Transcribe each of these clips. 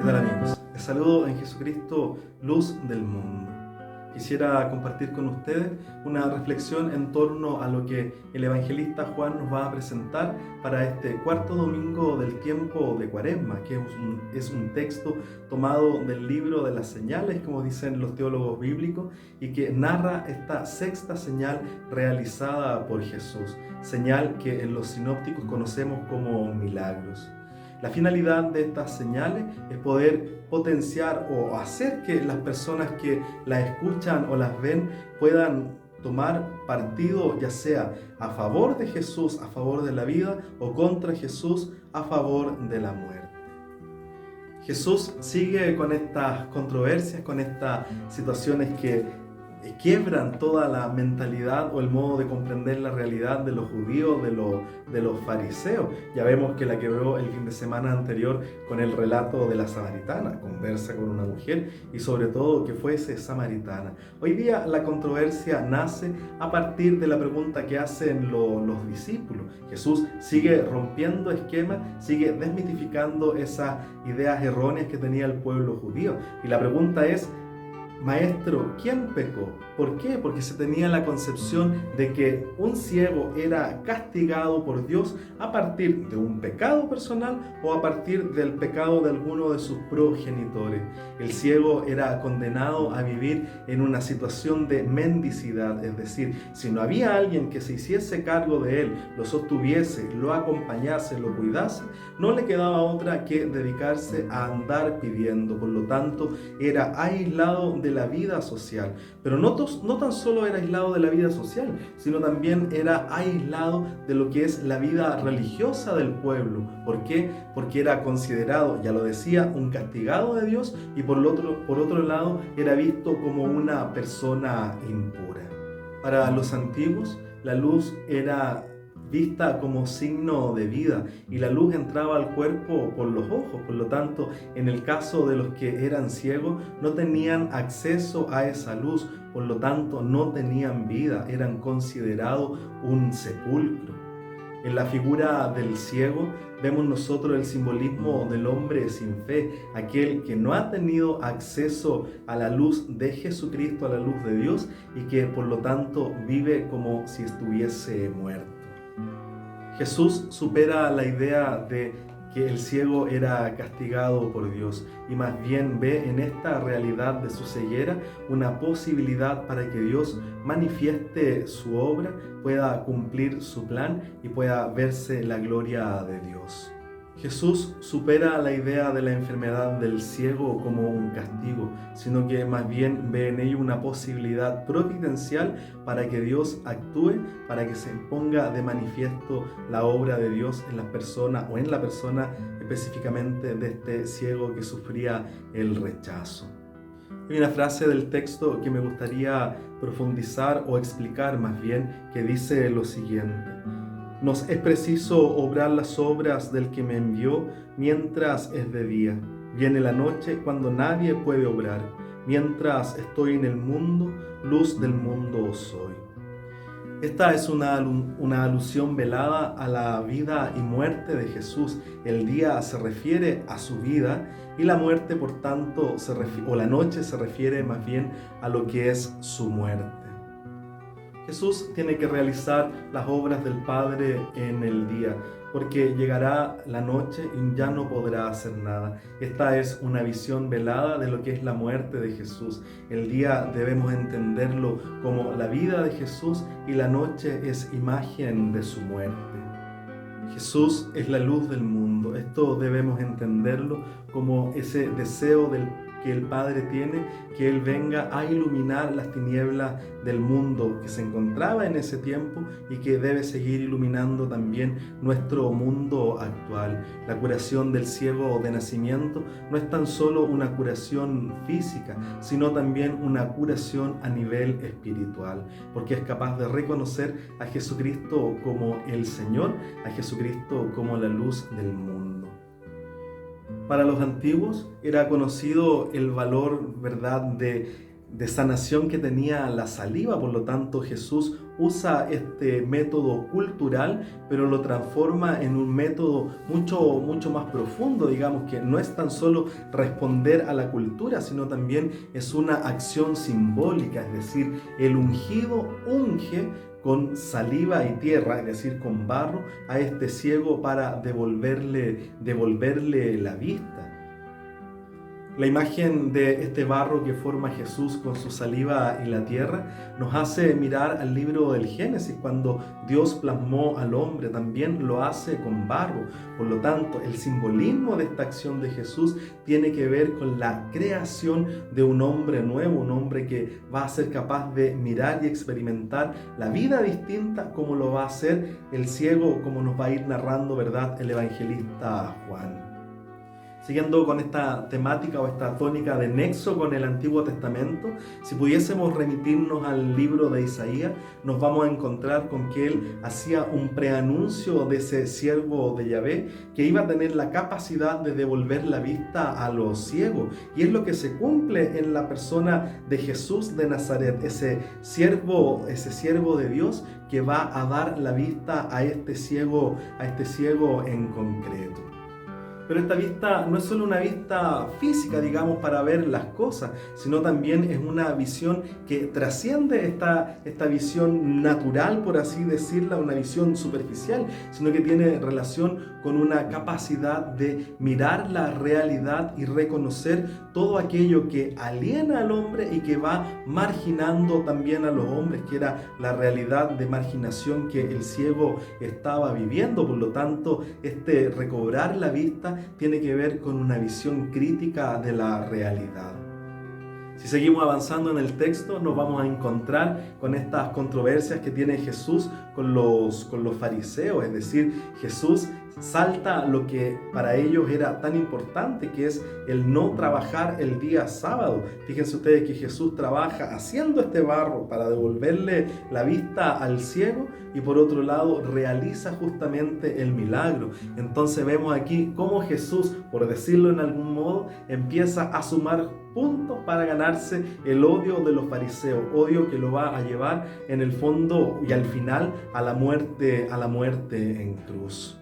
¿Qué tal, amigos? Les saludo en Jesucristo, luz del mundo. Quisiera compartir con ustedes una reflexión en torno a lo que el evangelista Juan nos va a presentar para este cuarto domingo del tiempo de Cuaresma, que es un texto tomado del libro de las señales, como dicen los teólogos bíblicos, y que narra esta sexta señal realizada por Jesús, señal que en los sinópticos conocemos como milagros. La finalidad de estas señales es poder potenciar o hacer que las personas que las escuchan o las ven puedan tomar partido, ya sea a favor de Jesús, a favor de la vida, o contra Jesús, a favor de la muerte. Jesús sigue con estas controversias, con estas situaciones que quiebran toda la mentalidad o el modo de comprender la realidad de los judíos, de los fariseos. Ya vemos que la quebró el fin de semana anterior con el relato de la samaritana, conversa con una mujer y sobre todo que fuese samaritana. Hoy día la controversia nace a partir de la pregunta que hacen los discípulos. Jesús sigue rompiendo esquemas, sigue desmitificando esas ideas erróneas que tenía el pueblo judío. Y la pregunta es: Maestro, ¿quién pecó? ¿Por qué? Porque se tenía la concepción de que un ciego era castigado por Dios a partir de un pecado personal o a partir del pecado de alguno de sus progenitores. El ciego era condenado a vivir en una situación de mendicidad, es decir, si no había alguien que se hiciese cargo de él, lo sostuviese, lo acompañase, lo cuidase, no le quedaba otra que dedicarse a andar pidiendo. Por lo tanto, era aislado de la vida social, pero no tan solo era aislado de la vida social, sino también era aislado de lo que es la vida religiosa del pueblo. ¿Por qué? Porque era considerado, ya lo decía, un castigado de Dios, y por otro lado era visto como una persona impura. Para los antiguos, la luz era vista como signo de vida y la luz entraba al cuerpo por los ojos. Por lo tanto, en el caso de los que eran ciegos, no tenían acceso a esa luz, por lo tanto no tenían vida, eran considerados un sepulcro. En la figura del ciego vemos nosotros el simbolismo del hombre sin fe, aquel que no ha tenido acceso a la luz de Jesucristo, a la luz de Dios, y que por lo tanto vive como si estuviese muerto. Jesús supera la idea de que el ciego era castigado por Dios y más bien ve en esta realidad de su ceguera una posibilidad para que Dios manifieste su obra, pueda cumplir su plan y pueda verse la gloria de Dios. Jesús supera la idea de la enfermedad del ciego como un castigo, sino que más bien ve en ello una posibilidad providencial para que Dios actúe, para que se ponga de manifiesto la obra de Dios en la persona o en la persona específicamente de este ciego que sufría el rechazo. Hay una frase del texto que me gustaría profundizar o explicar más bien, que dice lo siguiente: Nos es preciso obrar las obras del que me envió mientras es de día. Viene la noche cuando nadie puede obrar. Mientras estoy en el mundo, luz del mundo soy. Esta es una alusión velada a la vida y muerte de Jesús. El día se refiere a su vida y la muerte, por tanto, o la noche se refiere más bien a lo que es su muerte. Jesús tiene que realizar las obras del Padre en el día, porque llegará la noche y ya no podrá hacer nada. Esta es una visión velada de lo que es la muerte de Jesús. El día debemos entenderlo como la vida de Jesús y la noche es imagen de su muerte. Jesús es la luz del mundo. Esto debemos entenderlo como ese deseo que el Padre tiene, que Él venga a iluminar las tinieblas del mundo que se encontraba en ese tiempo y que debe seguir iluminando también nuestro mundo actual. La curación del ciego de nacimiento no es tan solo una curación física, sino también una curación a nivel espiritual, porque es capaz de reconocer a Jesucristo como el Señor, a Jesucristo como la luz del mundo. Para los antiguos era conocido el valor, ¿verdad?, de sanación que tenía la saliva. Por lo tanto, Jesús usa este método cultural, pero lo transforma en un método mucho más profundo. Digamos que no es tan solo responder a la cultura, sino también es una acción simbólica, es decir, el ungido unge con saliva y tierra, es decir, con barro, a este ciego para devolverle la vista. La imagen de este barro que forma Jesús con su saliva y la tierra nos hace mirar al libro del Génesis, cuando Dios plasmó al hombre, también lo hace con barro. Por lo tanto, el simbolismo de esta acción de Jesús tiene que ver con la creación de un hombre nuevo, un hombre que va a ser capaz de mirar y experimentar la vida distinta como lo va a hacer el ciego, como nos va a ir narrando, ¿verdad?, el evangelista Juan. Siguiendo con esta temática o esta tónica de nexo con el Antiguo Testamento, si pudiésemos remitirnos al libro de Isaías, nos vamos a encontrar con que él hacía un preanuncio de ese siervo de Yahvé que iba a tener la capacidad de devolver la vista a los ciegos. Y es lo que se cumple en la persona de Jesús de Nazaret, ese siervo de Dios que va a dar la vista a este ciego en concreto. Pero esta vista no es solo una vista física, digamos, para ver las cosas, sino también es una visión que trasciende esta visión natural, por así decirla, una visión superficial, sino que tiene relación con una capacidad de mirar la realidad y reconocer todo aquello que aliena al hombre y que va marginando también a los hombres, que era la realidad de marginación que el ciego estaba viviendo. Por lo tanto, este recobrar la vista tiene que ver con una visión crítica de la realidad. Si seguimos avanzando en el texto, nos vamos a encontrar con estas controversias que tiene Jesús con los fariseos. Es decir, Jesús salta lo que para ellos era tan importante, que es el no trabajar el día sábado. Fíjense ustedes que Jesús trabaja haciendo este barro para devolverle la vista al ciego y por otro lado realiza justamente el milagro. Entonces vemos aquí cómo Jesús, por decirlo en algún modo, empieza a sumar puntos para ganarse el odio de los fariseos, odio que lo va a llevar en el fondo y al final a la muerte en cruz.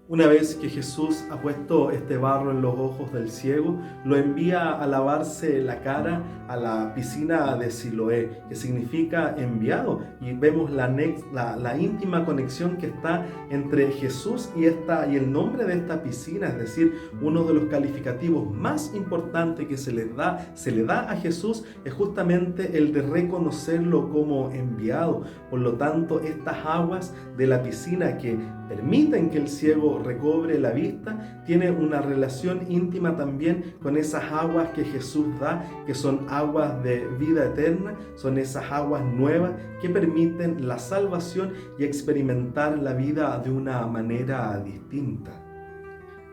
Una vez que Jesús ha puesto este barro en los ojos del ciego, lo envía a lavarse la cara a la piscina de Siloé, que significa enviado. Y vemos la íntima conexión que está entre Jesús y el nombre de esta piscina, es decir, uno de los calificativos más importantes que se le da a Jesús es justamente el de reconocerlo como enviado. Por lo tanto, estas aguas de la piscina que permiten que el ciego recobre la vista, tiene una relación íntima también con esas aguas que Jesús da, que son aguas de vida eterna, son esas aguas nuevas que permiten la salvación y experimentar la vida de una manera distinta.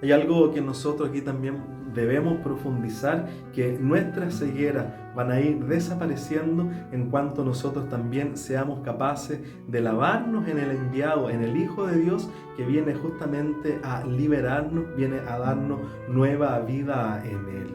Hay algo que nosotros aquí también debemos profundizar, que nuestras cegueras van a ir desapareciendo en cuanto nosotros también seamos capaces de lavarnos en el enviado, en el Hijo de Dios, que viene justamente a liberarnos, viene a darnos nueva vida en Él.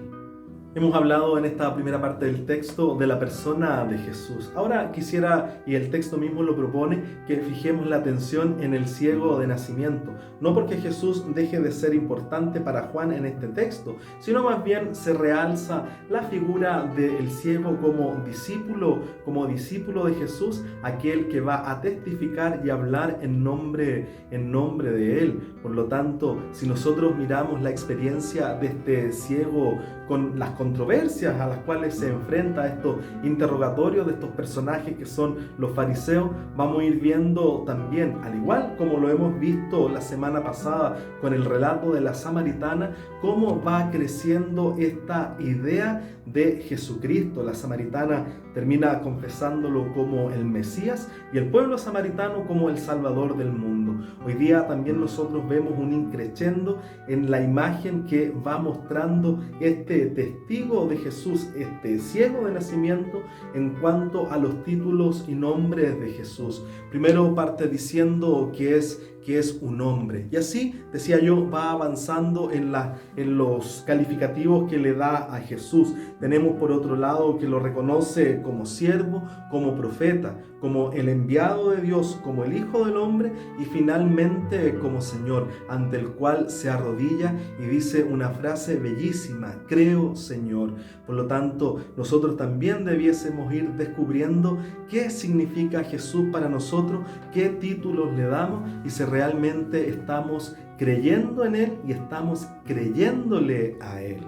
Hemos hablado en esta primera parte del texto de la persona de Jesús. Ahora quisiera, y el texto mismo lo propone, que fijemos la atención en el ciego de nacimiento. No porque Jesús deje de ser importante para Juan en este texto, sino más bien se realza la figura del ciego como discípulo de Jesús, aquel que va a testificar y hablar en nombre de Él. Por lo tanto, si nosotros miramos la experiencia de este ciego con las controversias a las cuales se enfrenta estos interrogatorios de estos personajes que son los fariseos, vamos a ir viendo también, al igual como lo hemos visto la semana pasada con el relato de la samaritana, cómo va creciendo esta idea de Jesucristo. La samaritana termina confesándolo como el Mesías y el pueblo samaritano como el Salvador del mundo. Hoy día también nosotros vemos un increciendo en la imagen que va mostrando este testigo de Jesús, este ciego de nacimiento, en cuanto a los títulos y nombres de Jesús. Primero parte diciendo que es que es un hombre. Y así, decía yo, va avanzando en los calificativos que le da a Jesús. Tenemos por otro lado que lo reconoce como siervo, como profeta, como el enviado de Dios, como el Hijo del Hombre y finalmente como Señor, ante el cual se arrodilla y dice una frase bellísima: creo, Señor. Por lo tanto, nosotros también debiésemos ir descubriendo qué significa Jesús para nosotros, qué títulos le damos y si realmente estamos creyendo en Él y estamos creyéndole a Él.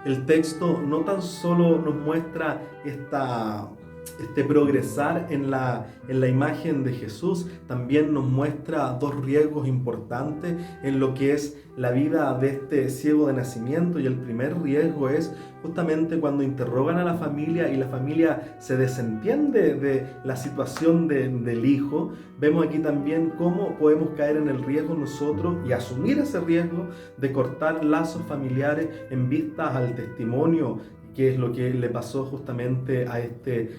El texto no tan solo nos muestra este progresar en la imagen de Jesús, también nos muestra dos riesgos importantes en lo que es la vida de este ciego de nacimiento. Y el primer riesgo es justamente cuando interrogan a la familia y la familia se desentiende de la situación del hijo. Vemos aquí también cómo podemos caer en el riesgo nosotros y asumir ese riesgo de cortar lazos familiares en vistas al testimonio, que es lo que le pasó justamente a este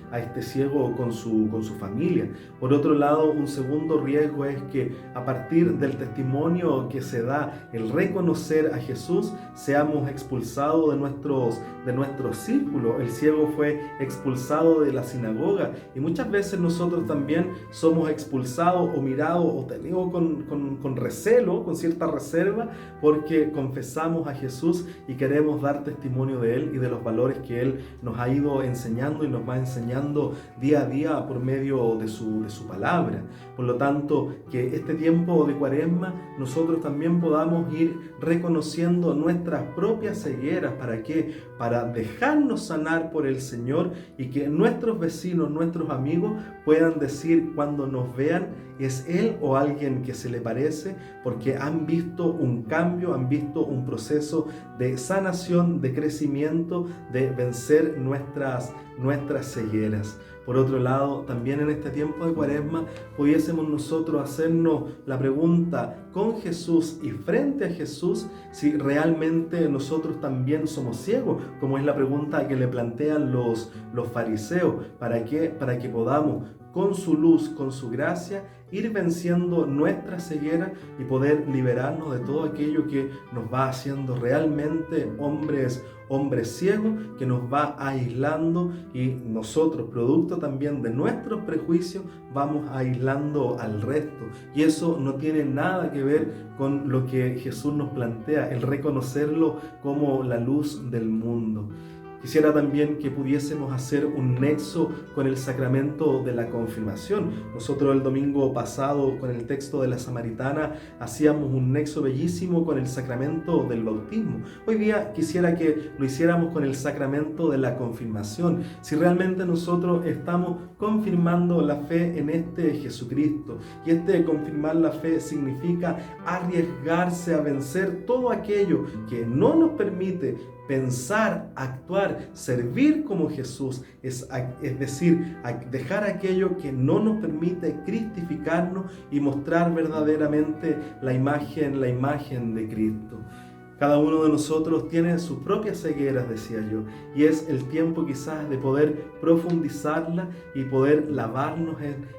ciego con su familia. Por otro lado, un segundo riesgo es que a partir del testimonio que se da, el reconocer a Jesús, seamos expulsados de nuestro círculo. El ciego fue expulsado de la sinagoga y muchas veces nosotros también somos expulsados o mirados o tenidos con recelo, con cierta reserva, porque confesamos a Jesús y queremos dar testimonio de Él y de los valores que Él nos ha ido enseñando y nos va enseñando día a día por medio de su palabra. Por lo tanto, que este tiempo de Cuaresma nosotros también podamos ir reconociendo nuestras propias cegueras. ¿Para qué? Para dejarnos sanar por el Señor y que nuestros vecinos, nuestros amigos puedan decir cuando nos vean: es Él o alguien que se le parece, porque han visto un cambio, han visto un proceso de sanación, de crecimiento, de vencer nuestras cegueras. Por otro lado, también en este tiempo de Cuaresma pudiésemos nosotros hacernos la pregunta con Jesús y frente a Jesús si realmente nosotros también somos ciegos, como es la pregunta que le plantean los fariseos. ¿Para qué? Para que podamos con su luz, con su gracia, ir venciendo nuestra ceguera y poder liberarnos de todo aquello que nos va haciendo realmente hombres ciegos, que nos va aislando, y nosotros, producto también de nuestros prejuicios, vamos aislando al resto. Y eso no tiene nada que ver con lo que Jesús nos plantea, el reconocerlo como la luz del mundo. Quisiera también que pudiésemos hacer un nexo con el sacramento de la confirmación. Nosotros el domingo pasado, con el texto de la Samaritana, hacíamos un nexo bellísimo con el sacramento del bautismo. Hoy día quisiera que lo hiciéramos con el sacramento de la confirmación. Si realmente nosotros estamos confirmando la fe en este Jesucristo, y confirmar la fe significa arriesgarse a vencer todo aquello que no nos permite pensar, actuar, servir como Jesús, es decir, dejar aquello que no nos permite cristificarnos y mostrar verdaderamente la imagen de Cristo. Cada uno de nosotros tiene sus propias cegueras, decía yo, y es el tiempo quizás de poder profundizarla y poder lavarnos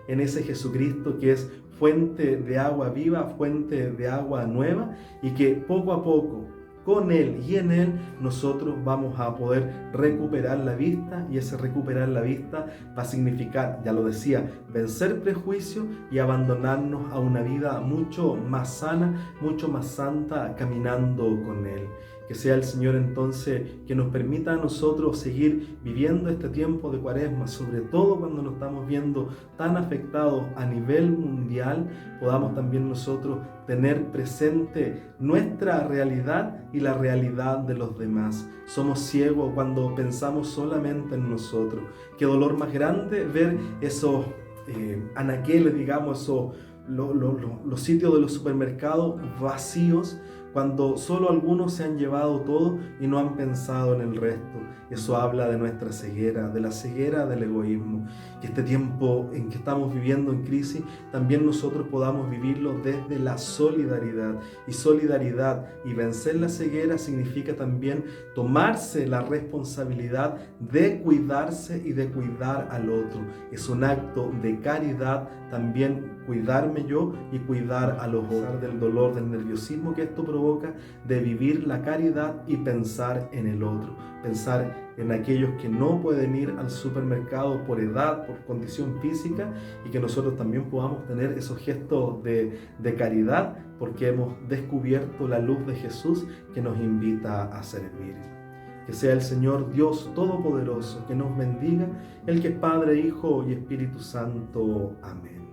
en ese Jesucristo que es fuente de agua viva, fuente de agua nueva, y que poco a poco, con Él y en Él, nosotros vamos a poder recuperar la vista, y ese recuperar la vista va a significar, ya lo decía, vencer prejuicios y abandonarnos a una vida mucho más sana, mucho más santa, caminando con Él. Que sea el Señor entonces que nos permita a nosotros seguir viviendo este tiempo de Cuaresma, sobre todo cuando nos estamos viendo tan afectados a nivel mundial, podamos también nosotros tener presente nuestra realidad y la realidad de los demás. Somos ciegos cuando pensamos solamente en nosotros. Qué dolor más grande ver esos anaqueles, digamos, los sitios de los supermercados vacíos, cuando solo algunos se han llevado todo y no han pensado en el resto. Eso habla de nuestra ceguera, de la ceguera del egoísmo. Que este tiempo en que estamos viviendo en crisis, también nosotros podamos vivirlo desde la solidaridad. Y solidaridad y vencer la ceguera significa también tomarse la responsabilidad de cuidarse y de cuidar al otro. Es un acto de caridad también cuidarme yo y cuidar a los otros, del dolor, del nerviosismo que esto provoca, de vivir la caridad y pensar en el otro, pensar en aquellos que no pueden ir al supermercado por edad, por condición física, y que nosotros también podamos tener esos gestos de caridad porque hemos descubierto la luz de Jesús que nos invita a servir. Que sea el Señor Dios Todopoderoso que nos bendiga, el que es Padre, Hijo y Espíritu Santo. Amén.